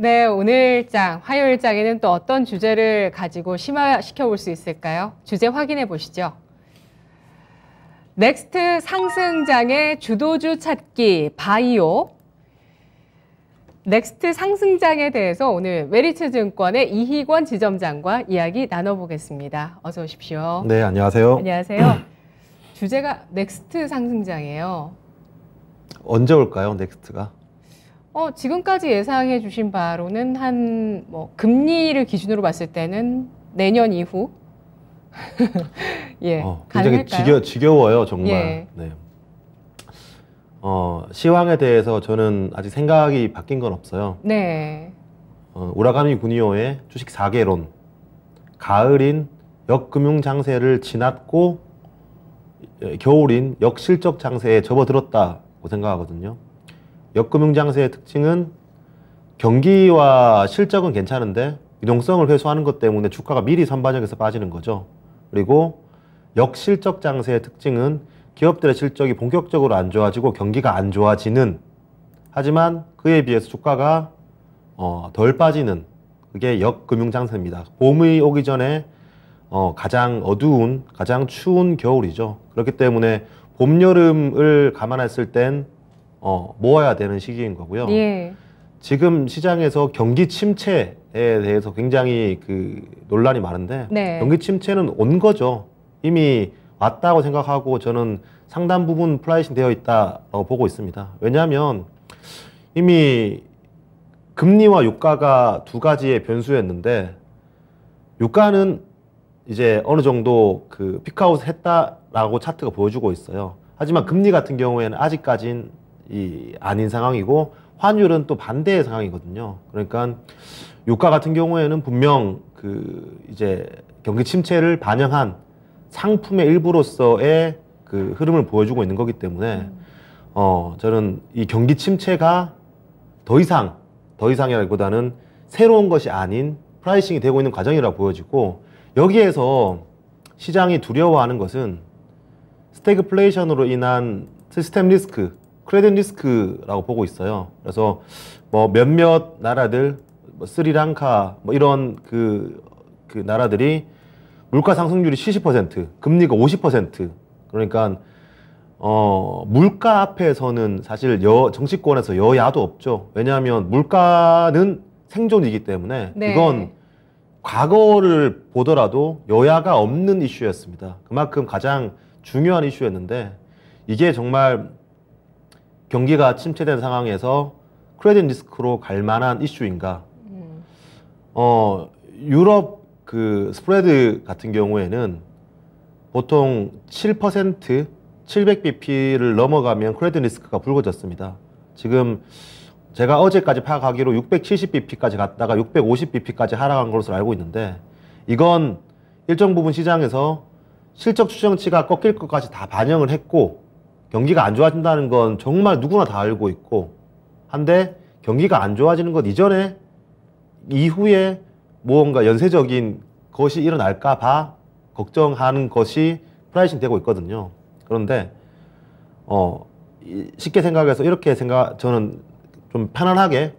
네, 오늘장, 화요일장에는 또 어떤 주제를 가지고 심화시켜 볼 수 있을까요? 주제 확인해 보시죠. 넥스트 상승장의 주도주 찾기, 바이오. 넥스트 상승장에 대해서 오늘 메리츠증권의 이희권 지점장과 이야기 나눠보겠습니다. 어서 오십시오. 네, 안녕하세요. 안녕하세요. 주제가 넥스트 상승장이에요. 언제 올까요, 넥스트가? 지금까지 예상해 주신 바로는 금리를 기준으로 봤을 때는 내년 이후. 예, 굉장히 지겨워요, 정말. 예. 네. 시황에 대해서 저는 아직 생각이 바뀐 건 없어요. 네. 우라카미 구니오의 주식 4개론. 가을인 역금융 장세를 지났고 겨울인 역실적 장세에 접어들었다고 생각하거든요. 역금융 장세의 특징은 경기와 실적은 괜찮은데 유동성을 회수하는 것 때문에 주가가 미리 선반영해서 빠지는 거죠. 그리고 역실적 장세의 특징은 기업들의 실적이 본격적으로 안 좋아지고 경기가 안 좋아지는, 하지만 그에 비해서 주가가 덜 빠지는, 그게 역금융 장세입니다. 봄이 오기 전에 가장 어두운, 가장 추운 겨울이죠. 그렇기 때문에 봄, 여름을 감안했을 땐 모아야 되는 시기인 거고요. 예. 지금 시장에서 경기 침체에 대해서 굉장히 논란이 많은데, 네. 경기 침체는 온 거죠. 이미 왔다고 생각하고 저는 상당 부분 프라이싱 되어 있다고 보고 있습니다. 왜냐하면 이미 금리와 유가가 두 가지의 변수였는데, 유가는 이제 어느 정도 피크아웃 했다라고 차트가 보여주고 있어요. 하지만 금리 같은 경우에는 아직까진 아닌 상황이고, 환율은 또 반대의 상황이거든요. 그러니까 유가 같은 경우에는 분명 이제 경기 침체를 반영한 상품의 일부로서의 흐름을 보여주고 있는 거기 때문에 저는 이 경기 침체가 더 이상이라기보다는 새로운 것이 아닌 프라이싱이 되고 있는 과정이라고 보여지고, 여기에서 시장이 두려워하는 것은 스태그플레이션으로 인한 시스템 리스크, 크레딧 리스크라고 보고 있어요. 그래서 몇몇 나라들, 스리랑카 이런 나라들이 물가 상승률이 70%, 금리가 50%. 그러니까 물가 앞에서는 사실 정치권에서 여야도 없죠. 왜냐하면 물가는 생존이기 때문에. 네. 이건 과거를 보더라도 여야가 없는 이슈였습니다. 그만큼 가장 중요한 이슈였는데, 이게 정말 경기가 침체된 상황에서 크레딧 리스크로 갈 만한 이슈인가? 유럽 스프레드 같은 경우에는 보통 7%, 700bp를 넘어가면 크레딧 리스크가 불거졌습니다. 지금 제가 어제까지 파악하기로 670bp까지 갔다가 650bp까지 하락한 것으로 알고 있는데, 이건 일정 부분 시장에서 실적 추정치가 꺾일 것까지 다 반영을 했고, 경기가 안 좋아진다는 건 정말 누구나 다 알고 있고, 한데 경기가 안 좋아지는 것 이후에 무언가 연쇄적인 것이 일어날까 봐 걱정하는 것이 프라이싱 되고 있거든요. 그런데 쉽게 생각해서 저는 좀 편안하게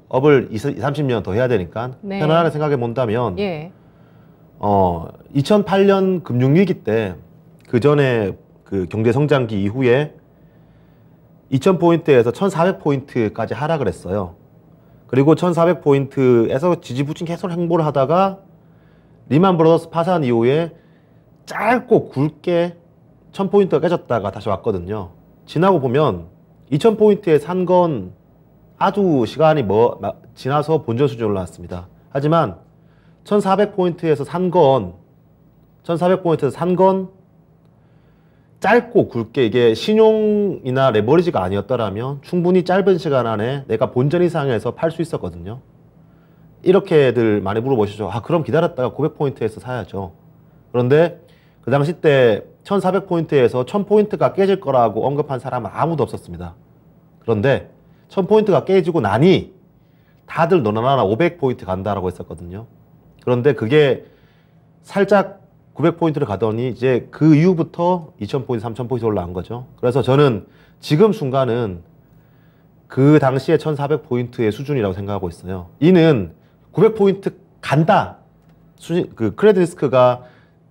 업을 30년 더 해야 되니까 네. 편안하게 생각해 본다면, 예. 2008년 금융위기 때 전에 경제 성장기 이후에 2000포인트에서 1400포인트까지 하락을 했어요. 그리고 1400포인트에서 지지부진 계속 행보를 하다가 리만 브라더스 파산 이후에 짧고 굵게 1000포인트가 깨졌다가 다시 왔거든요. 지나고 보면 2000포인트에 산 건 아주 시간이 지나서 본전 수준으로 올라왔습니다. 하지만 1400포인트에서 산 건 짧고 굵게, 이게 신용이나 레버리지가 아니었더라면 충분히 짧은 시간 안에 내가 본전 이상에서 팔 수 있었거든요. 이렇게들 많이 물어보시죠. 그럼 기다렸다가 900포인트에서 사야죠. 그런데 그 당시 때 1400포인트에서 1000포인트가 깨질 거라고 언급한 사람은 아무도 없었습니다. 그런데 1000포인트가 깨지고 나니 다들 너나 나나 500포인트 간다라고 했었거든요. 그런데 그게 살짝 900포인트를 가더니 이제 그 이후부터 2000포인트, 3000포인트 올라간 거죠. 그래서 저는 지금 순간은 그 당시에 1400포인트의 수준이라고 생각하고 있어요. 이는 900포인트 간다. 그 크레딧 리스크가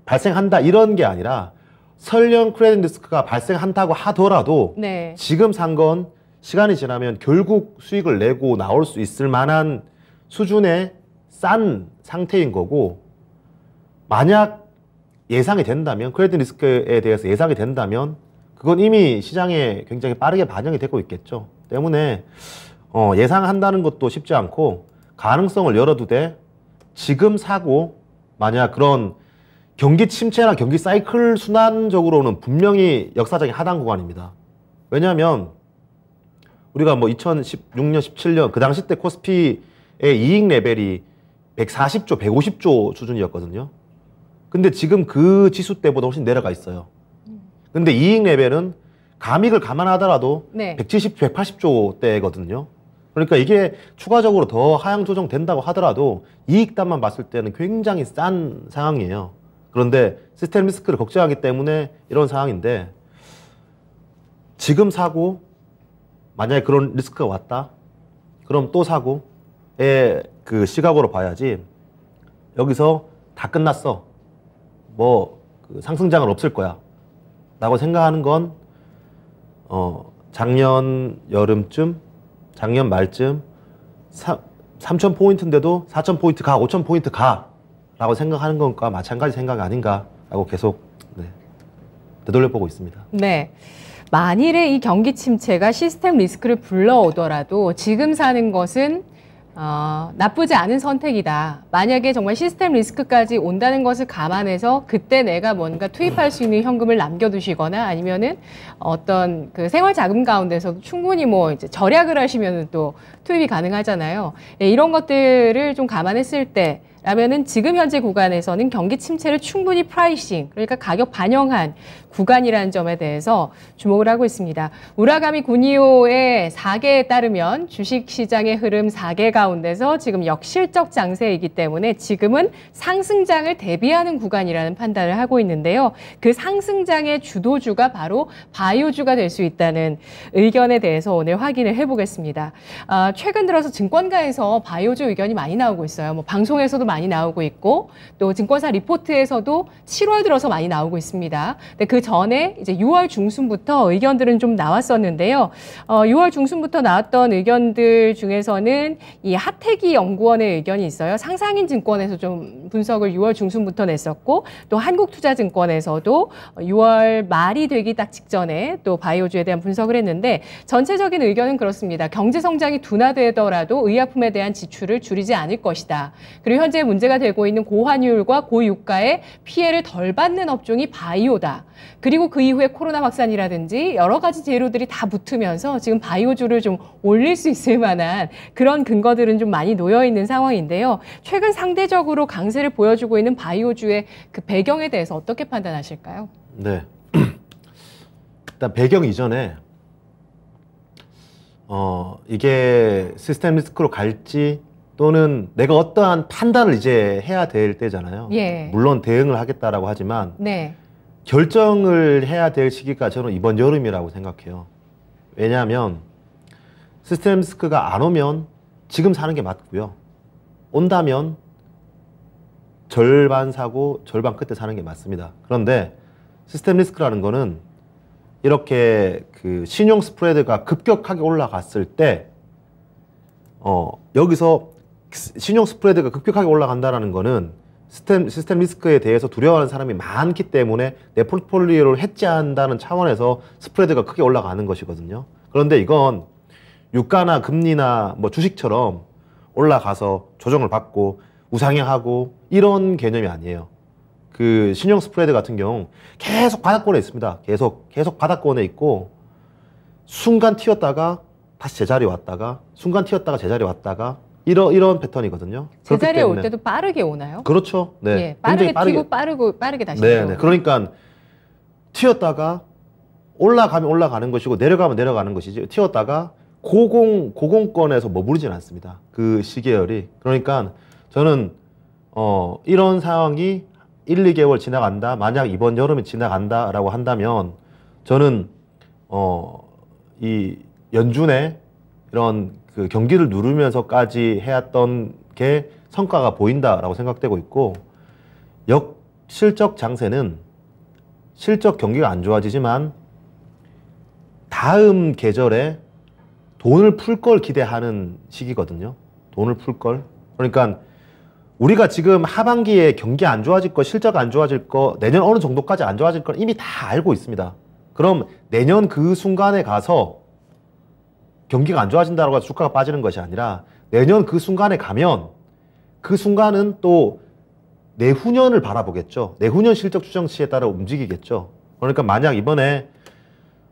발생한다. 이런 게 아니라 설령 크레딧 리스크가 발생한다고 하더라도 네. 지금 산 건 시간이 지나면 결국 수익을 내고 나올 수 있을 만한 수준의 싼 상태인 거고, 만약 예상이 된다면, 크레딧 리스크에 대해서 예상이 된다면 그건 이미 시장에 굉장히 빠르게 반영이 되고 있겠죠. 때문에 예상한다는 것도 쉽지 않고 가능성을 열어두되 지금 사고, 만약 그런 경기 침체나 경기 사이클 순환적으로는 분명히 역사적인 하단 구간입니다. 왜냐하면 우리가 뭐 2016년, 17년 그 당시 때 코스피의 이익 레벨이 140조, 150조 수준이었거든요. 근데 지금 그 지수 때보다 훨씬 내려가 있어요. 근데 이익 레벨은 감익을 감안하더라도 네. 170, 180조 대거든요. 그러니까 이게 추가적으로 더 하향 조정된다고 하더라도 이익단만 봤을 때는 굉장히 싼 상황이에요. 그런데 시스템 리스크를 걱정하기 때문에 이런 상황인데, 지금 사고 만약에 그런 리스크가 왔다? 그럼 또 사고의 그 시각으로 봐야지, 여기서 다 끝났어. 그 상승장은 없을 거야. 라고 생각하는 건, 작년 여름쯤, 작년 말쯤, 3,000포인트인데도 4,000포인트 가, 5,000포인트 가. 라고 생각하는 것과 마찬가지 생각 아닌가라고 계속 되돌려보고 있습니다. 네. 만일에 이 경기 침체가 시스템 리스크를 불러오더라도 지금 사는 것은 나쁘지 않은 선택이다. 만약에 정말 시스템 리스크까지 온다는 것을 감안해서 그때 내가 뭔가 투입할 수 있는 현금을 남겨두시거나 아니면은 어떤 그 생활 자금 가운데서도 충분히 뭐 이제 절약을 하시면은 또 투입이 가능하잖아요. 예, 이런 것들을 좀 감안했을 때 라면은 지금 현재 구간에서는 경기 침체를 충분히 프라이싱, 그러니까 가격 반영한 구간이라는 점에 대해서 주목을 하고 있습니다. 우라가미 구니오의 4개에 따르면 주식시장의 흐름 4개 가운데서 지금 역실적 장세이기 때문에 지금은 상승장을 대비하는 구간이라는 판단을 하고 있는데요. 그 상승장의 주도주가 바로 바이오주가 될 수 있다는 의견에 대해서 오늘 확인을 해보겠습니다. 최근 들어서 증권가에서 바이오주 의견이 많이 나오고 있어요. 뭐 방송에서도 많이 나오고 있고 또 증권사 리포트에서도 7월 들어서 많이 나오고 있습니다. 근데 그 전에 이제 6월 중순부터 의견들은 좀 나왔었는데요. 6월 중순부터 나왔던 의견들 중에서는 이 하태기 연구원의 의견이 있어요. 상상인 증권에서 좀 분석을 6월 중순부터 냈었고 또 한국투자증권에서도 6월 말이 되기 딱 직전에 또 바이오주에 대한 분석을 했는데 전체적인 의견은 그렇습니다. 경제 성장이 둔화되더라도 의약품에 대한 지출을 줄이지 않을 것이다. 그리고 현재 문제가 되고 있는 고환율과 고유가의 피해를 덜 받는 업종이 바이오다. 그리고 그 이후에 코로나 확산이라든지 여러 가지 재료들이 다 붙으면서 지금 바이오주를 좀 올릴 수 있을 만한 그런 근거들은 좀 많이 놓여 있는 상황인데요. 최근 상대적으로 강세를 보여주고 있는 바이오주의 그 배경에 대해서 어떻게 판단하실까요? 네. 일단 배경 이전에 이게 시스템 리스크로 갈지 또는 내가 어떠한 판단을 이제 해야 될 때잖아요. 예. 물론 대응을 하겠다라고 하지만 네. 결정을 해야 될 시기가 저는 이번 여름이라고 생각해요. 왜냐하면 시스템 리스크가 안 오면 지금 사는 게 맞고요. 온다면 절반 사고 절반 끝에 사는 게 맞습니다. 그런데 시스템 리스크라는 거는 이렇게 그 신용 스프레드가 급격하게 올라갔을 때 여기서 신용 스프레드가 급격하게 올라간다는 거는 시스템 리스크에 대해서 두려워하는 사람이 많기 때문에 내 포트폴리오를 해지한다는 차원에서 스프레드가 크게 올라가는 것이거든요. 그런데 이건 유가나 금리나 뭐 주식처럼 올라가서 조정을 받고 우상향하고 이런 개념이 아니에요. 그 신용 스프레드 같은 경우 계속 바닥권에 있습니다. 계속 바닥권에 있고 순간 튀었다가 다시 제자리 왔다가 순간 튀었다가 제자리 왔다가 이런 패턴이거든요. 제자리에 올 때도 빠르게 오나요? 그렇죠. 네. 예, 빠르게 튀고 빠르게 다시 네. 그러니까 튀었다가 올라가면 올라가는 것이고 내려가면 내려가는 것이지 튀었다가 고공권에서 머무르진 않습니다. 그 시계열이. 그러니까 저는 이런 상황이 1, 2개월 지나간다. 만약 이번 여름에 지나간다라고 한다면 저는 이 연준의 이런 그 경기를 누르면서까지 해왔던 게 성과가 보인다라고 생각되고 있고, 역실적 장세는 실적 경기가 안 좋아지지만 다음 계절에 돈을 풀 걸 기대하는 시기거든요. 돈을 풀 걸. 그러니까 우리가 지금 하반기에 경기 안 좋아질 거, 실적 안 좋아질 거, 내년 어느 정도까지 안 좋아질 걸 이미 다 알고 있습니다. 그럼 내년 그 순간에 가서 경기가 안 좋아진다고 해서 주가가 빠지는 것이 아니라 내년 그 순간에 가면 그 순간은 또 내후년을 바라보겠죠. 내후년 실적 추정치에 따라 움직이겠죠. 그러니까 만약 이번에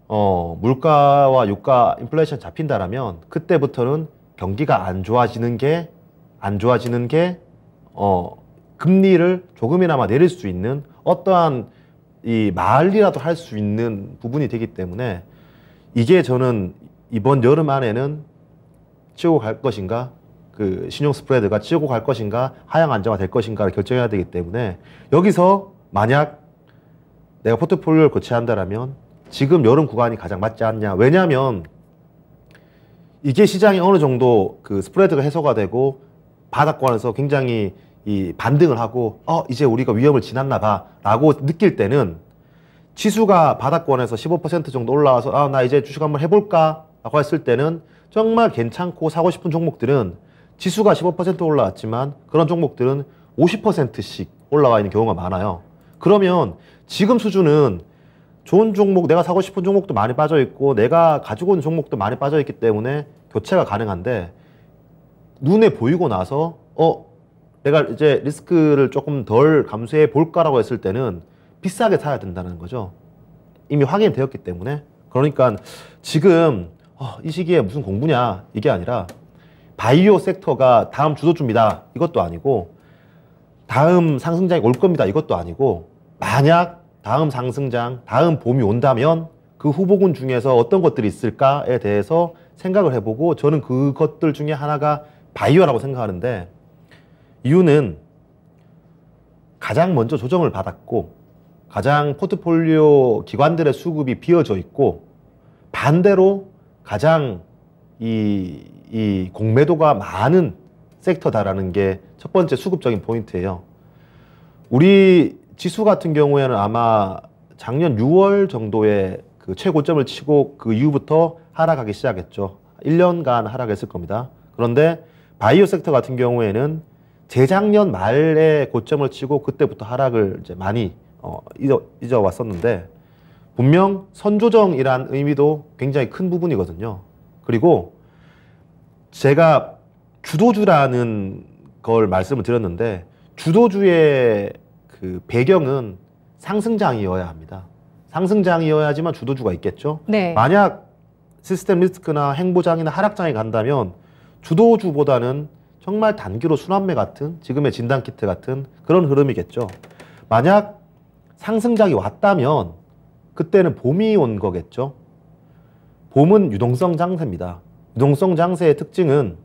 물가와 유가 인플레이션 잡힌다라면 그때부터는 경기가 안 좋아지는 게 금리를 조금이나마 내릴 수 있는 어떠한 이 말이라도 할 수 있는 부분이 되기 때문에 이게 저는 이번 여름 안에는 치고 갈 것인가, 그 신용 스프레드가 치고 갈 것인가, 하향 안정화 될 것인가를 결정해야 되기 때문에 여기서 만약 내가 포트폴리오를 교체한다라면 지금 여름 구간이 가장 맞지 않냐. 왜냐하면 이게 시장이 어느 정도 그 스프레드가 해소가 되고 바닥권에서 굉장히 이 반등을 하고 이제 우리가 위험을 지났나 봐 라고 느낄 때는 지수가 바닥권에서 15% 정도 올라와서 나 이제 주식 한번 해볼까 라고 했을 때는 정말 괜찮고 사고 싶은 종목들은 지수가 15% 올라왔지만 그런 종목들은 50%씩 올라와 있는 경우가 많아요. 그러면 지금 수준은 좋은 종목, 내가 사고 싶은 종목도 많이 빠져 있고 내가 가지고 있는 종목도 많이 빠져 있기 때문에 교체가 가능한데, 눈에 보이고 나서 내가 이제 리스크를 조금 덜 감수해 볼까라고 했을 때는 비싸게 사야 된다는 거죠. 이미 확인이 되었기 때문에. 그러니까 지금 이 시기에 무슨 공부냐 이게 아니라 바이오 섹터가 다음 주도주입니다 이것도 아니고 다음 상승장이 올 겁니다 이것도 아니고, 만약 다음 상승장, 다음 봄이 온다면 그 후보군 중에서 어떤 것들이 있을까에 대해서 생각을 해보고, 저는 그것들 중에 하나가 바이오라고 생각하는데, 이유는 가장 먼저 조정을 받았고 가장 포트폴리오 기관들의 수급이 비어져 있고 반대로 가장 이 공매도가 많은 섹터다라는 게 첫 번째 수급적인 포인트예요. 우리 지수 같은 경우에는 아마 작년 6월 정도에 그 최고점을 치고 그 이후부터 하락하기 시작했죠. 1년간 하락했을 겁니다. 그런데 바이오 섹터 같은 경우에는 재작년 말에 고점을 치고 그때부터 하락을 이제 많이 잊어 왔었는데, 분명 선조정이란 의미도 굉장히 큰 부분이거든요. 그리고 제가 주도주라는 걸 말씀을 드렸는데, 주도주의 그 배경은 상승장이어야 합니다. 상승장이어야지만 주도주가 있겠죠. 네. 만약 시스템 리스크나 행보장이나 하락장이 간다면 주도주보다는 정말 단기로 순환매 같은, 지금의 진단키트 같은 그런 흐름이겠죠. 만약 상승장이 왔다면 그때는 봄이 온 거겠죠. 봄은 유동성 장세입니다. 유동성 장세의 특징은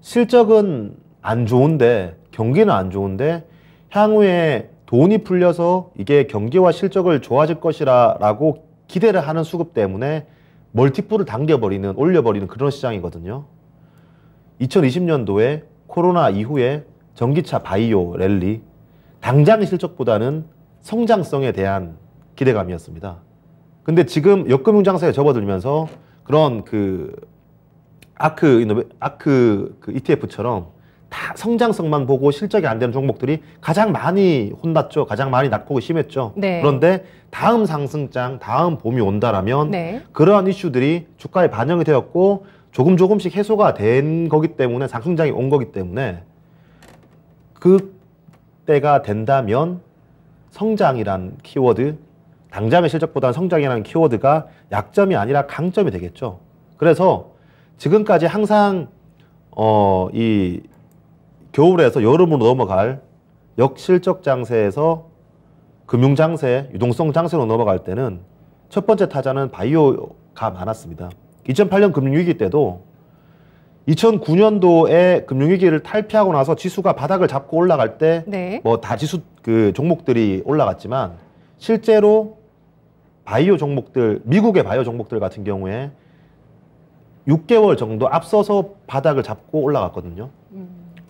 실적은 안 좋은데, 경기는 안 좋은데 향후에 돈이 풀려서 이게 경기와 실적을 좋아질 것이라고 기대를 하는 수급 때문에 멀티플을 당겨버리는, 올려버리는 그런 시장이거든요. 2020년도에 코로나 이후에 전기차 바이오 랠리, 당장의 실적보다는 성장성에 대한 기대감이었습니다. 근데 지금 역금융 장세에 접어들면서 그런 그 아크 그 ETF처럼 다 성장성만 보고 실적이 안 되는 종목들이 가장 많이 혼났죠. 가장 많이 낙폭이 심했죠. 네. 그런데 다음 상승장, 다음 봄이 온다라면 네. 그러한 이슈들이 주가에 반영이 되었고 조금씩 해소가 된 거기 때문에, 상승장이 온 거기 때문에 그때가 된다면 성장이란 키워드, 당장의 실적보다는 성장이라는 키워드가 약점이 아니라 강점이 되겠죠. 그래서 지금까지 항상 이 겨울에서 여름으로 넘어갈 역실적 장세에서 금융 장세, 유동성 장세로 넘어갈 때는 첫 번째 타자는 바이오가 많았습니다. 2008년 금융위기 때도 2009년도에 금융위기를 탈피하고 나서 지수가 바닥을 잡고 올라갈 때 뭐 다 지수 그 종목들이 올라갔지만, 실제로 바이오 종목들, 미국의 바이오 종목들 같은 경우에 6개월 정도 앞서서 바닥을 잡고 올라갔거든요.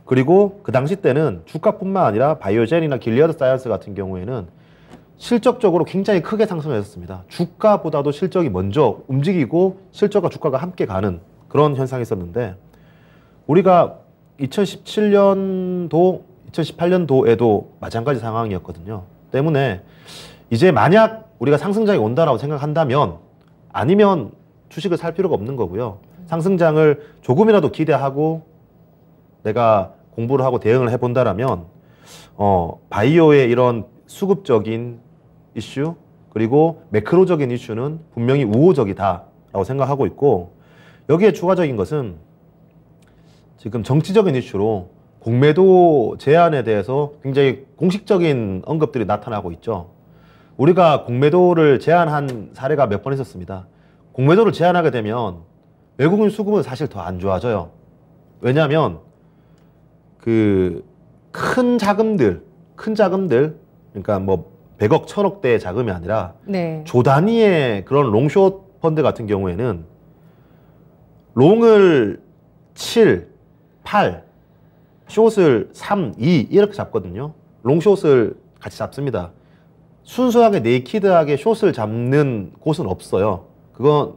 그리고 그 당시 때는 주가뿐만 아니라 바이오젠이나 길리어드 사이언스 같은 경우에는 실적적으로 굉장히 크게 상승했었습니다. 주가보다도 실적이 먼저 움직이고 실적과 주가가 함께 가는 그런 현상이 있었는데 우리가 2017년도, 2018년도에도 마찬가지 상황이었거든요. 때문에 이제 만약 우리가 상승장이 온다라고 생각한다면 아니면 주식을 살 필요가 없는 거고요. 상승장을 조금이라도 기대하고 내가 공부를 하고 대응을 해본다라면 바이오의 이런 수급적인 이슈 그리고 매크로적인 이슈는 분명히 우호적이다라고 생각하고 있고 여기에 추가적인 것은 지금 정치적인 이슈로 공매도 제한에 대해서 굉장히 공식적인 언급들이 나타나고 있죠. 우리가 공매도를 제한한 사례가 몇 번 있었습니다. 공매도를 제한하게 되면 외국인 수급은 사실 더 안 좋아져요. 왜냐하면 그 큰 자금들 그러니까 뭐 100억, 1000억대의 자금이 아니라 네. 조 단위의 그런 롱숏 펀드 같은 경우에는 롱을 7, 8, 숏을 3, 2 이렇게 잡거든요. 롱숏을 같이 잡습니다. 순수하게 네이키드하게 숏을 잡는 곳은 없어요. 그런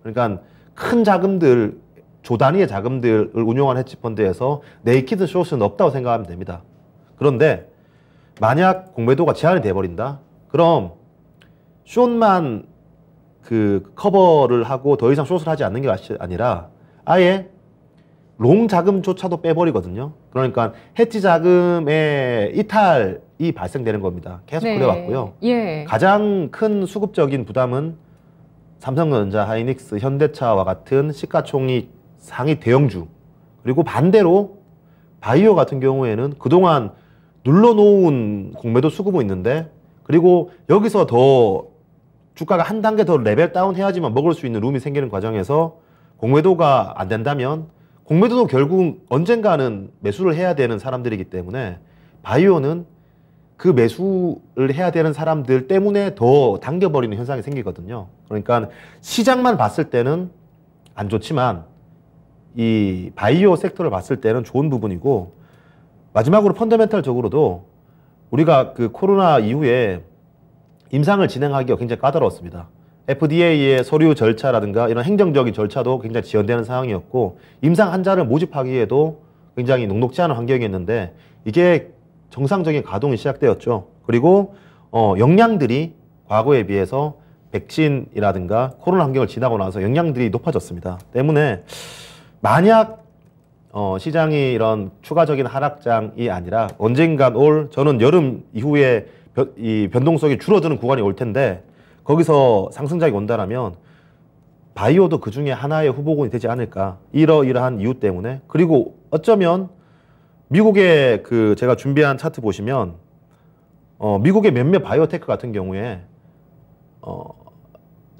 그러니까 큰 자금들 조 단위의 자금들을 운용한 헤지펀드에서 네이키드 숏은 없다고 생각하면 됩니다. 그런데 만약 공매도가 제한이 돼버린다? 그럼 숏만 그 커버를 하고 더 이상 숏을 하지 않는 게 아니라 아예 롱 자금조차도 빼버리거든요. 그러니까 헤지 자금의 이탈이 발생되는 겁니다. 계속 네. 그래왔고요. 예. 가장 큰 수급적인 부담은 삼성전자, 하이닉스, 현대차와 같은 시가총액 상위 대형주 그리고 반대로 바이오 같은 경우에는 그동안 눌러놓은 공매도 수급은 있는데 그리고 여기서 더 주가가 한 단계 더 레벨 다운 해야지만 먹을 수 있는 룸이 생기는 과정에서 공매도가 안 된다면 공매도도 결국 언젠가는 매수를 해야 되는 사람들이기 때문에 바이오는 그 매수를 해야 되는 사람들 때문에 더 당겨버리는 현상이 생기거든요. 그러니까 시장만 봤을 때는 안 좋지만 이 바이오 섹터를 봤을 때는 좋은 부분이고 마지막으로 펀더멘탈적으로도 우리가 그 코로나 이후에 임상을 진행하기가 굉장히 까다로웠습니다. FDA의 서류 절차라든가 이런 행정적인 절차도 굉장히 지연되는 상황이었고 임상 환자를 모집하기에도 굉장히 녹록지 않은 환경이었는데 이게 정상적인 가동이 시작되었죠. 그리고 역량들이 과거에 비해서 백신이라든가 코로나 환경을 지나고 나서 역량들이 높아졌습니다. 때문에 만약 시장이 이런 추가적인 하락장이 아니라 언젠간 저는 여름 이후에 이 변동성이 줄어드는 구간이 올 텐데 거기서 상승장이 온다라면 바이오도 그 중에 하나의 후보군이 되지 않을까 이러이러한 이유 때문에 그리고 어쩌면 미국의 그 제가 준비한 차트 보시면 미국의 몇몇 바이오테크 같은 경우에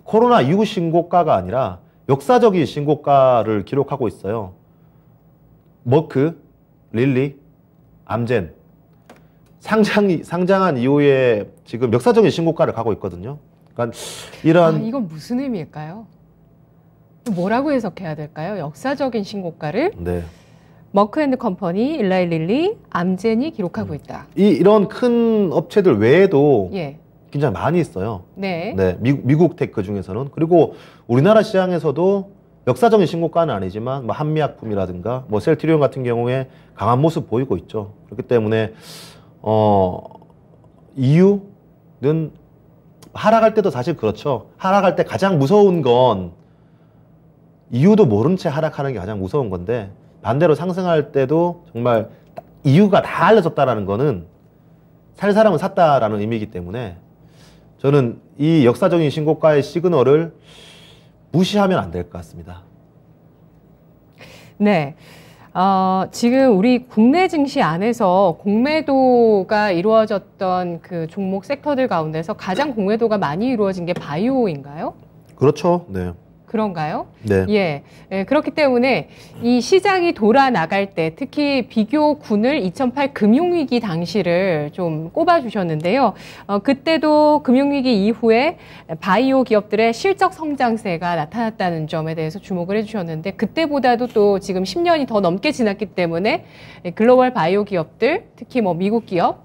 코로나 이후 신고가가 아니라 역사적인 신고가를 기록하고 있어요. 머크, 릴리, 암젠 상장한 이후에 지금 역사적인 신고가를 가고 있거든요. 그러니까 이런 이건 무슨 의미일까요? 뭐라고 해석해야 될까요? 역사적인 신고가를 네. 머크 앤드 컴퍼니, 일라이 릴리, 암젠이 기록하고 있다. 이런 큰 업체들 외에도 예. 굉장히 많이 있어요. 네. 네, 미국 테크 중에서는 그리고 우리나라 시장에서도 역사적인 신고가는 아니지만 뭐 한미약품이라든가 뭐 셀트리온 같은 경우에 강한 모습 보이고 있죠. 그렇기 때문에 이유는 하락할 때도 사실 그렇죠. 하락할 때 가장 무서운 건 이유도 모른 채 하락하는 게 가장 무서운 건데 반대로 상승할 때도 정말 이유가 다 알려졌다라는 거는 살 사람은 샀다라는 의미이기 때문에 저는 이 역사적인 신고가의 시그널을 무시하면 안 될 것 같습니다. 네. 지금 우리 국내 증시 안에서 공매도가 이루어졌던 그 종목 섹터들 가운데서 가장 공매도가 많이 이루어진 게 바이오인가요? 그렇죠. 네. 그런가요? 네. 예. 예, 그렇기 때문에 이 시장이 돌아 나갈 때 특히 비교군을 2008 금융위기 당시를 좀 꼽아주셨는데요. 그때도 금융위기 이후에 바이오 기업들의 실적 성장세가 나타났다는 점에 대해서 주목을 해주셨는데 그때보다도 또 지금 10년이 더 넘게 지났기 때문에 글로벌 바이오 기업들, 특히 뭐 미국 기업,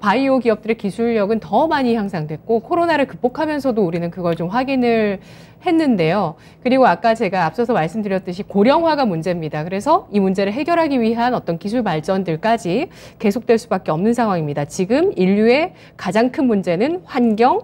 바이오 기업들의 기술력은 더 많이 향상됐고 코로나를 극복하면서도 우리는 그걸 좀 확인을 했는데요. 그리고 아까 제가 앞서서 말씀드렸듯이 고령화가 문제입니다. 그래서 이 문제를 해결하기 위한 어떤 기술 발전들까지 계속될 수밖에 없는 상황입니다. 지금 인류의 가장 큰 문제는 환경,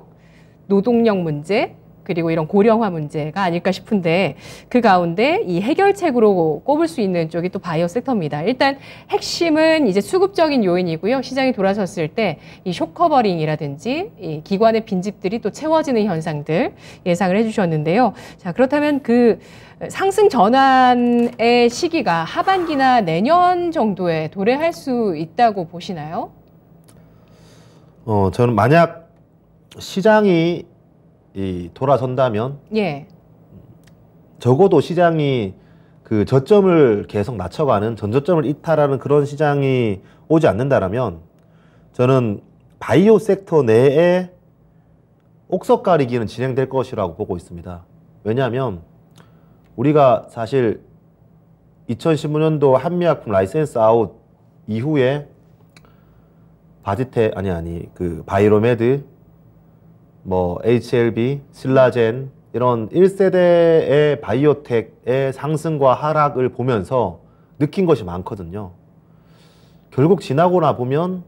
노동력 문제, 그리고 이런 고령화 문제가 아닐까 싶은데 그 가운데 이 해결책으로 꼽을 수 있는 쪽이 또 바이오 섹터입니다. 일단 핵심은 이제 수급적인 요인이고요. 시장이 돌아섰을 때 이 쇼커버링이라든지 이 기관의 빈집들이 또 채워지는 현상들 예상을 해주셨는데요. 자, 그렇다면 그 상승 전환의 시기가 하반기나 내년 정도에 도래할 수 있다고 보시나요? 저는 만약 시장이 돌아선다면 예. 적어도 시장이 그 저점을 계속 낮춰가는 전저점을 이탈하는 그런 시장이 오지 않는다라면 저는 바이오 섹터 내에 옥석 가리기는 진행될 것이라고 보고 있습니다. 왜냐하면 우리가 사실 2015년도 한미약품 라이센스 아웃 이후에 그 바이로메드 뭐 HLB, 신라젠 이런 1세대의 바이오텍의 상승과 하락을 보면서 느낀 것이 많거든요. 결국 지나고 나 보면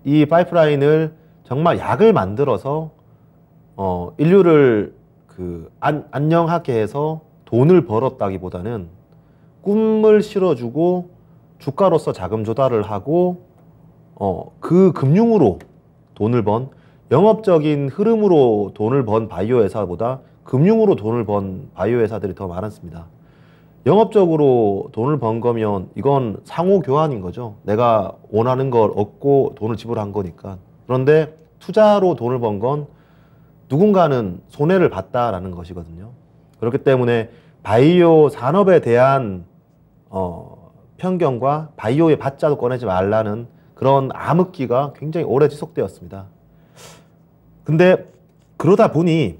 이 파이프라인을 정말 약을 만들어서 인류를 안녕하게 해서 돈을 벌었다기보다는 꿈을 실어주고 주가로서 자금 조달을 하고 그 금융으로 돈을 번 영업적인 흐름으로 돈을 번 바이오 회사보다 금융으로 돈을 번 바이오 회사들이 더 많았습니다. 영업적으로 돈을 번 거면 이건 상호 교환인 거죠. 내가 원하는 걸 얻고 돈을 지불한 거니까. 그런데 투자로 돈을 번 건 누군가는 손해를 봤다라는 것이거든요. 그렇기 때문에 바이오 산업에 대한 편견과 바이오의 받자도 꺼내지 말라는 그런 암흑기가 굉장히 오래 지속되었습니다. 근데 그러다 보니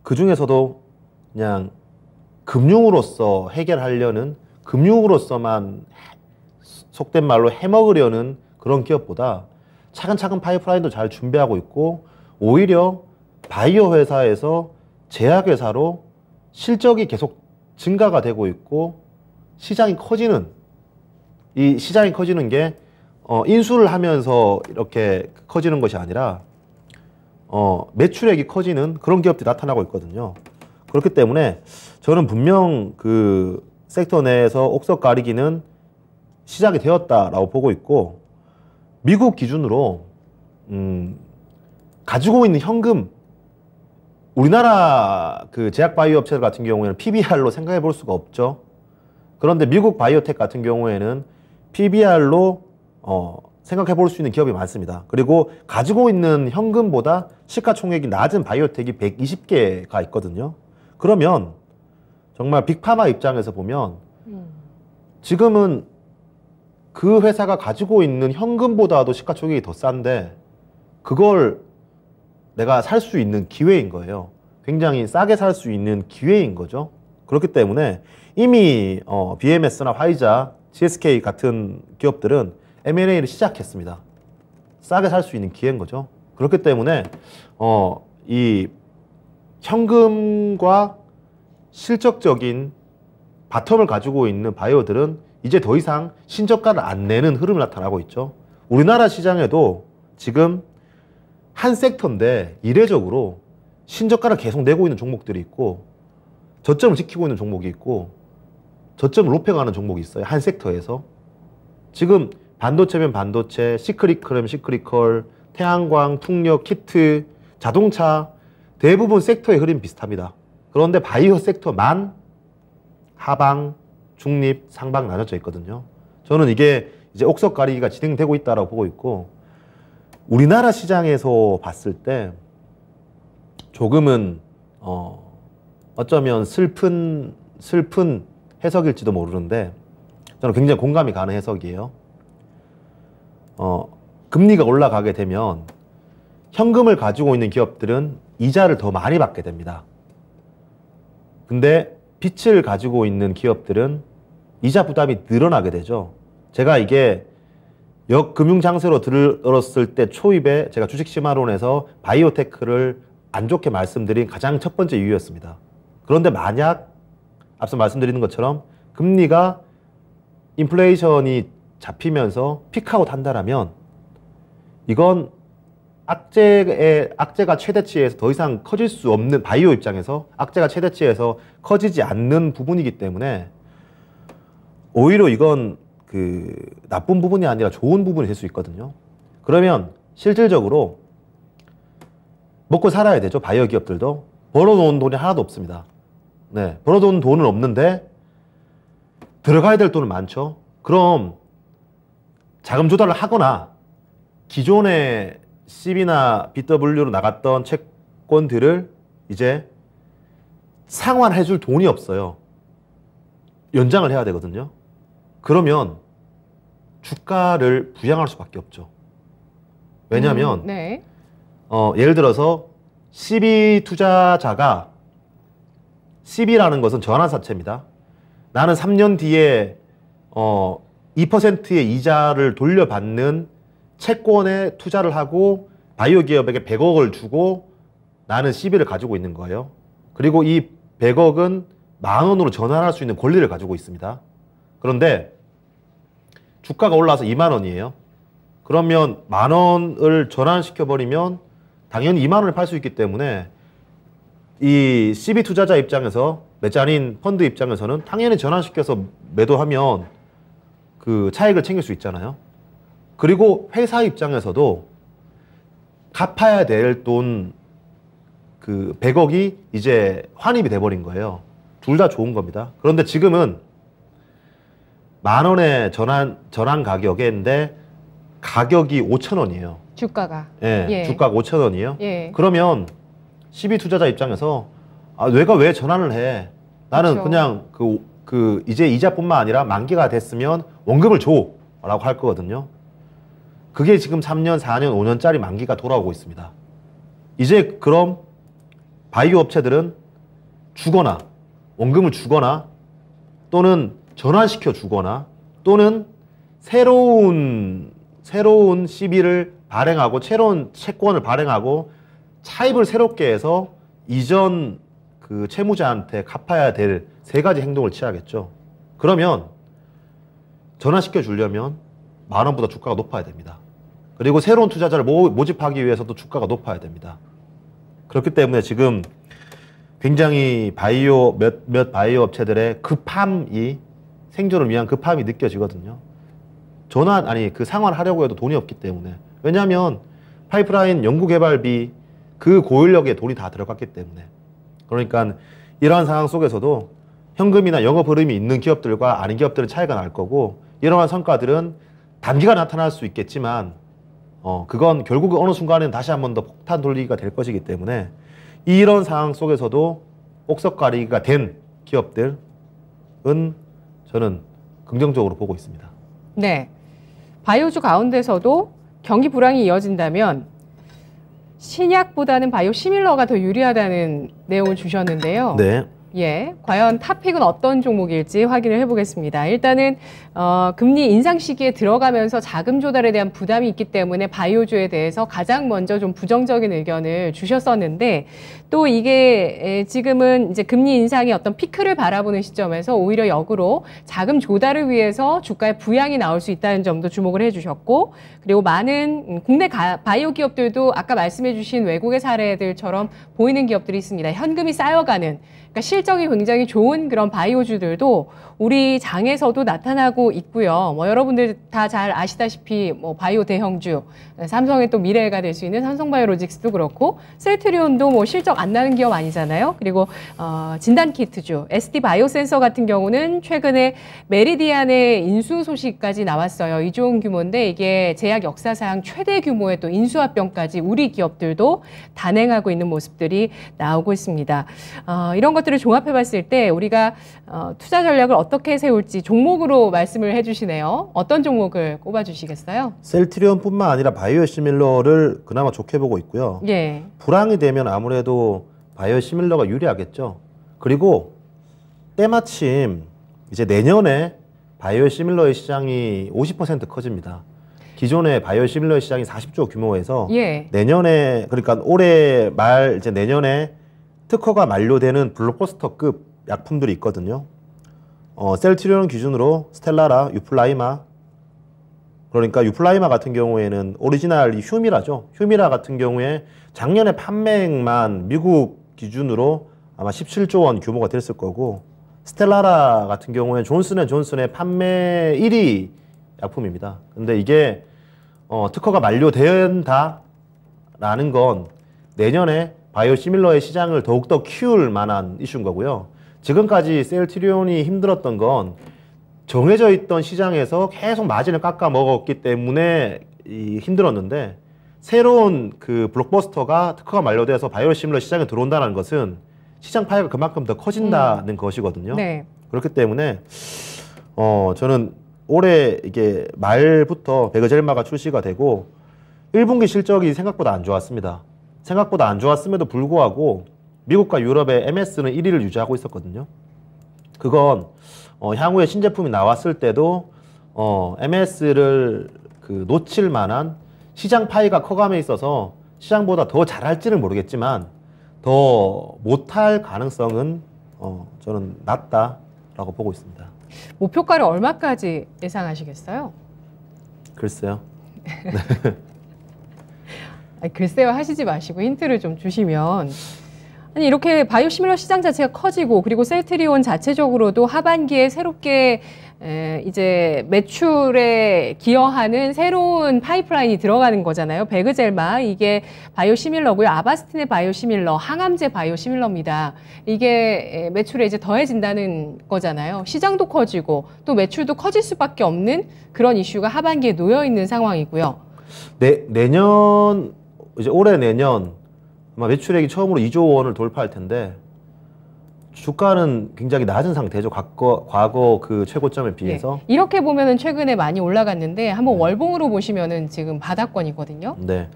그 중에서도 그냥 금융으로서 해결하려는 금융으로서만 속된 말로 해먹으려는 그런 기업보다 차근차근 파이프라인도 잘 준비하고 있고 오히려 바이오 회사에서 제약회사로 실적이 계속 증가가 되고 있고 시장이 커지는 이 시장이 커지는 게 인수를 하면서 이렇게 커지는 것이 아니라 매출액이 커지는 그런 기업들이 나타나고 있거든요. 그렇기 때문에 저는 분명 그 섹터 내에서 옥석 가리기는 시작이 되었다라고 보고 있고 미국 기준으로 가지고 있는 현금 우리나라 그 제약 바이오 업체들 같은 경우에는 PBR로 생각해 볼 수가 없죠. 그런데 미국 바이오텍 같은 경우에는 PBR로 생각해 볼 수 있는 기업이 많습니다. 그리고 가지고 있는 현금보다 시가총액이 낮은 바이오텍이 120개가 있거든요. 그러면 정말 빅파마 입장에서 보면 지금은 그 회사가 가지고 있는 현금보다도 시가총액이 더 싼데 그걸 내가 살 수 있는 기회인 거예요. 굉장히 싸게 살 수 있는 기회인 거죠. 그렇기 때문에 이미 BMS나 화이자, GSK 같은 기업들은 M&A를 시작했습니다. 싸게 살 수 있는 기회인 거죠. 그렇기 때문에 이 현금과 실적적인 바텀을 가지고 있는 바이오들은 이제 더 이상 신저가를 안 내는 흐름이 나타나고 있죠. 우리나라 시장에도 지금 한 섹터인데 이례적으로 신저가를 계속 내고 있는 종목들이 있고 저점을 지키고 있는 종목이 있고 저점을 높여가는 종목이 있어요. 한 섹터에서. 지금 반도체면 반도체, 시크릿컬이면 시크릿컬, 태양광, 풍력, 키트, 자동차 대부분 섹터의 흐름이 비슷합니다. 그런데 바이오 섹터만 하방, 중립, 상방 나눠져 있거든요. 저는 이게 이제 옥석 가리기가 진행되고 있다고 보고 있고 우리나라 시장에서 봤을 때 조금은 어쩌면 슬픈 해석일지도 모르는데 저는 굉장히 공감이 가는 해석이에요. 금리가 올라가게 되면 현금을 가지고 있는 기업들은 이자를 더 많이 받게 됩니다. 근데 빚을 가지고 있는 기업들은 이자 부담이 늘어나게 되죠. 제가 이게 역금융장세로 들었을 때 초입에 제가 주식심화론에서 바이오테크를 안 좋게 말씀드린 가장 첫 번째 이유였습니다. 그런데 만약 앞서 말씀드리는 것처럼 금리가 인플레이션이 잡히면서 피크아웃 한다라면 이건 악재가 최대치에서 더 이상 커질 수 없는 바이오 입장에서 악재가 최대치에서 커지지 않는 부분이기 때문에 오히려 이건 그 나쁜 부분이 아니라 좋은 부분이 될 수 있거든요. 그러면 실질적으로 먹고 살아야 되죠. 바이오 기업들도 벌어놓은 돈이 하나도 없습니다. 네, 벌어놓은 돈은 없는데 들어가야 될 돈은 많죠. 그럼 자금 조달을 하거나 기존의 CB나 BW로 나갔던 채권들을 이제 상환해줄 돈이 없어요. 연장을 해야 되거든요. 그러면 주가를 부양할 수밖에 없죠. 왜냐하면 네. 예를 들어서 CB 투자자가 CB라는 것은 전환사채입니다. 나는 3년 뒤에 2%의 이자를 돌려받는 채권에 투자를 하고 바이오 기업에게 100억을 주고 나는 CB를 가지고 있는 거예요. 그리고 이 100억은 10,000원으로 전환할 수 있는 권리를 가지고 있습니다. 그런데 주가가 올라서 20,000원이에요. 그러면 10,000원을 전환시켜버리면 당연히 20,000원을 팔 수 있기 때문에 이 CB 투자자 입장에서 메자닌 펀드 입장에서는 당연히 전환시켜서 매도하면 그 차익을 챙길 수 있잖아요. 그리고 회사 입장에서도 갚아야 될 돈 그 100억이 이제 환입이 돼버린 거예요. 둘 다 좋은 겁니다. 그런데 지금은 10,000원의 전환 가격인데 가격이 5,000원이에요. 주가가. 예, 주가가 5,000원이에요. 예. 그러면 CB 투자자 입장에서 내가 왜 전환을 해? 나는 그렇죠. 그냥 이제 이자뿐만 아니라 만기가 됐으면 원금을 줘 라고 할 거거든요. 그게 지금 3년, 4년, 5년짜리 만기가 돌아오고 있습니다. 이제 그럼 바이오 업체들은 주거나 원금을 주거나 또는 전환시켜 주거나 또는 새로운 CB를 발행하고 새로운 채권을 발행하고 차입을 새롭게 해서 이전 그 채무자한테 갚아야 될 3가지 행동을 취하겠죠. 그러면 전환시켜 주려면 10,000원보다 주가가 높아야 됩니다. 그리고 새로운 투자자를 모집하기 위해서도 주가가 높아야 됩니다. 그렇기 때문에 지금 굉장히 몇 바이오 업체들의 급함이 생존을 위한 급함이 느껴지거든요. 그 상환하려고 해도 돈이 없기 때문에. 왜냐하면 파이프라인 연구개발비 그 고인력에 돈이 다 들어갔기 때문에. 그러니까 이러한 상황 속에서도 현금이나 영업 흐름이 있는 기업들과 아닌 기업들은 차이가 날 거고 이러한 성과들은 단기가 나타날 수 있겠지만 그건 결국 어느 순간에는 다시 한 번 더 폭탄 돌리기가 될 것이기 때문에 이런 상황 속에서도 옥석가리기가 된 기업들은 저는 긍정적으로 보고 있습니다. 네. 바이오주 가운데서도 경기 불황이 이어진다면 신약보다는 바이오 시밀러가 더 유리하다는 내용을 주셨는데요. 네. 예, 과연 탑픽은 어떤 종목일지 확인을 해보겠습니다. 일단은 금리 인상 시기에 들어가면서 자금 조달에 대한 부담이 있기 때문에 바이오주에 대해서 가장 먼저 좀 부정적인 의견을 주셨었는데 또 이게 지금은 이제 금리 인상의 어떤 피크를 바라보는 시점에서 오히려 역으로 자금 조달을 위해서 주가의 부양이 나올 수 있다는 점도 주목을 해주셨고 그리고 많은 국내 바이오 기업들도 아까 말씀해주신 외국의 사례들처럼 보이는 기업들이 있습니다. 현금이 쌓여가는 그러니까 실적이 굉장히 좋은 그런 바이오주들도 우리 장에서도 나타나고 있고요. 뭐 여러분들 다 잘 아시다시피 뭐 바이오 대형주, 삼성의 또 미래가 될 수 있는 삼성바이오로직스도 그렇고 셀트리온도 뭐 실적 안 나는 기업 아니잖아요. 그리고 진단키트주, SD바이오센서 같은 경우는 최근에 메리디안의 인수 소식까지 나왔어요. 2조 원 규모인데 이게 제약 역사상 최대 규모의 또 인수합병까지 우리 기업들도 단행하고 있는 모습들이 나오고 있습니다. 이런 것들을 종합해 봤을 때 우리가 투자 전략을 어떻게 세울지 종목으로 말씀을 해주시네요. 어떤 종목을 꼽아주시겠어요? 셀트리온뿐만 아니라 바이오시밀러를 그나마 좋게 보고 있고요. 예. 불황이 되면 아무래도 바이오시밀러가 유리하겠죠. 그리고 때마침 이제 내년에 바이오시밀러의 시장이 50% 커집니다. 기존의 바이오시밀러 시장이 40조 규모에서 예. 내년에 그러니까 올해 말 이제 내년에 특허가 만료되는 블록버스터급 약품들이 있거든요. 셀트리온 기준으로 스텔라라, 유플라이마, 그러니까 유플라이마 같은 경우에는 오리지널 휴미라죠. 휴미라 같은 경우에 작년에 판매액만 미국 기준으로 아마 17조 원 규모가 됐을 거고, 스텔라라 같은 경우에 존슨앤존슨의 판매 1위 약품입니다. 근데 이게 특허가 만료된다라는 건 내년에 바이오시밀러의 시장을 더욱더 키울 만한 이슈인 거고요. 지금까지 셀트리온이 힘들었던 건 정해져 있던 시장에서 계속 마진을 깎아 먹었기 때문에 힘들었는데, 새로운 그 블록버스터가 특허가 만료돼서 바이오시밀러 시장에 들어온다는 것은 시장 파이가 그만큼 더 커진다는 것이거든요. 네. 그렇기 때문에 저는 올해 이게 말부터 베그젤마가 출시가 되고 1분기 실적이 생각보다 안 좋았습니다. 생각보다 안 좋았음에도 불구하고 미국과 유럽의 MS는 1위를 유지하고 있었거든요. 그건 향후에 신제품이 나왔을 때도 MS를 놓칠 만한 시장 파이가 커감에 있어서 시장보다 더 잘할지는 모르겠지만 더 못할 가능성은 저는 낮다라고 보고 있습니다. 목표가를 얼마까지 예상하시겠어요? 글쎄요. 아니, 글쎄요 하시지 마시고 힌트를 좀 주시면, 아니 이렇게 바이오시밀러 시장 자체가 커지고 그리고 셀트리온 자체적으로도 하반기에 새롭게 이제 매출에 기여하는 새로운 파이프라인이 들어가는 거잖아요. 베그젤마, 이게 바이오시밀러고요. 아바스틴의 바이오시밀러, 항암제 바이오시밀러입니다. 이게 매출에 이제 더해진다는 거잖아요. 시장도 커지고 또 매출도 커질 수밖에 없는 그런 이슈가 하반기에 놓여 있는 상황이고요. 내년 이제 올해 내년 아마 매출액이 처음으로 2조 원을 돌파할 텐데 주가는 굉장히 낮은 상태죠. 과거 그 최고점에 비해서. 네. 이렇게 보면은 최근에 많이 올라갔는데 한번 월봉으로 보시면은 지금 바닥권이거든요. 네.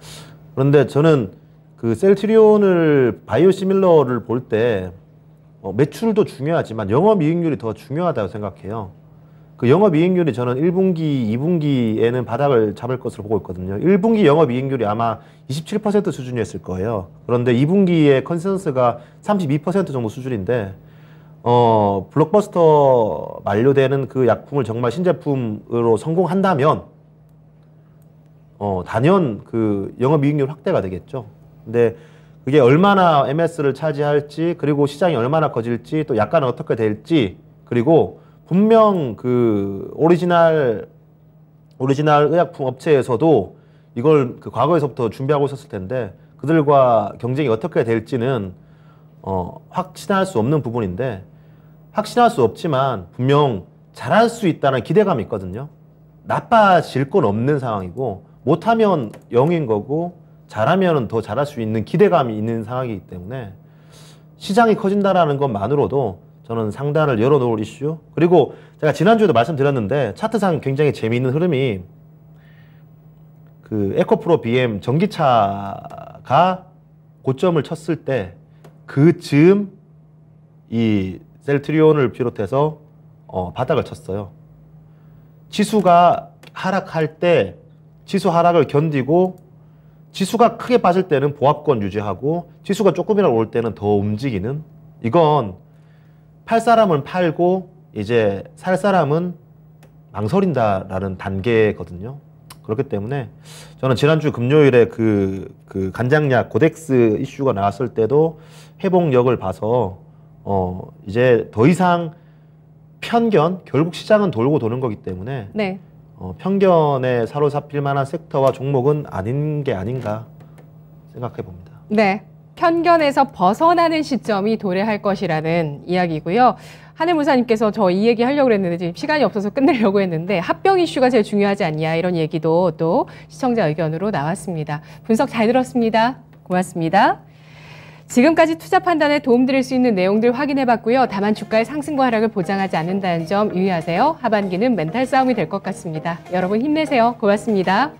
그런데 저는 그 셀트리온을 바이오시밀러를 볼 때 매출도 중요하지만 영업이익률이 더 중요하다고 생각해요. 그 영업이익률이 저는 1분기, 2분기에는 바닥을 잡을 것으로 보고 있거든요. 1분기 영업이익률이 아마 27% 수준이었을 거예요. 그런데 2분기의 컨센서스가 32% 정도 수준인데 블록버스터 만료되는 그 약품을 정말 신제품으로 성공한다면 단연 그 영업이익률 확대가 되겠죠. 근데 그게 얼마나 MS를 차지할지, 그리고 시장이 얼마나 커질지, 또 약간은 어떻게 될지, 그리고 분명 그 오리지널 의약품 업체에서도 이걸 그 과거에서부터 준비하고 있었을 텐데 그들과 경쟁이 어떻게 될지는 확신할 수 없는 부분인데, 확신할 수 없지만 분명 잘할 수 있다는 기대감이 있거든요. 나빠질 건 없는 상황이고 못하면 0인 거고 잘하면 더 잘할 수 있는 기대감이 있는 상황이기 때문에 시장이 커진다라는 것만으로도 저는 상단을 열어놓을 이슈. 그리고 제가 지난주에도 말씀드렸는데 차트상 굉장히 재미있는 흐름이 그 에코프로 BM 전기차가 고점을 쳤을 때 그 즈음 이 셀트리온을 비롯해서 바닥을 쳤어요. 지수가 하락할 때 지수 하락을 견디고 지수가 크게 빠질 때는 보합권 유지하고 지수가 조금이라도 올 때는 더 움직이는, 이건 팔 사람은 팔고 이제 살 사람은 망설인다라는 단계거든요. 그렇기 때문에 저는 지난주 금요일에 그 간장약 고덱스 이슈가 나왔을 때도 회복력을 봐서 이제 더 이상 편견, 결국 시장은 돌고 도는 거기 때문에 네. 편견에 사로잡힐 만한 섹터와 종목은 아닌 게 아닌가 생각해 봅니다. 네. 편견에서 벗어나는 시점이 도래할 것이라는 이야기고요. 하늘무사님께서 저 이 얘기 하려고 했는데 지금 시간이 없어서 끝내려고 했는데 합병 이슈가 제일 중요하지 않냐 이런 얘기도 또 시청자 의견으로 나왔습니다. 분석 잘 들었습니다. 고맙습니다. 지금까지 투자 판단에 도움드릴 수 있는 내용들 확인해봤고요. 다만 주가의 상승과 하락을 보장하지 않는다는 점 유의하세요. 하반기는 멘탈 싸움이 될 것 같습니다. 여러분 힘내세요. 고맙습니다.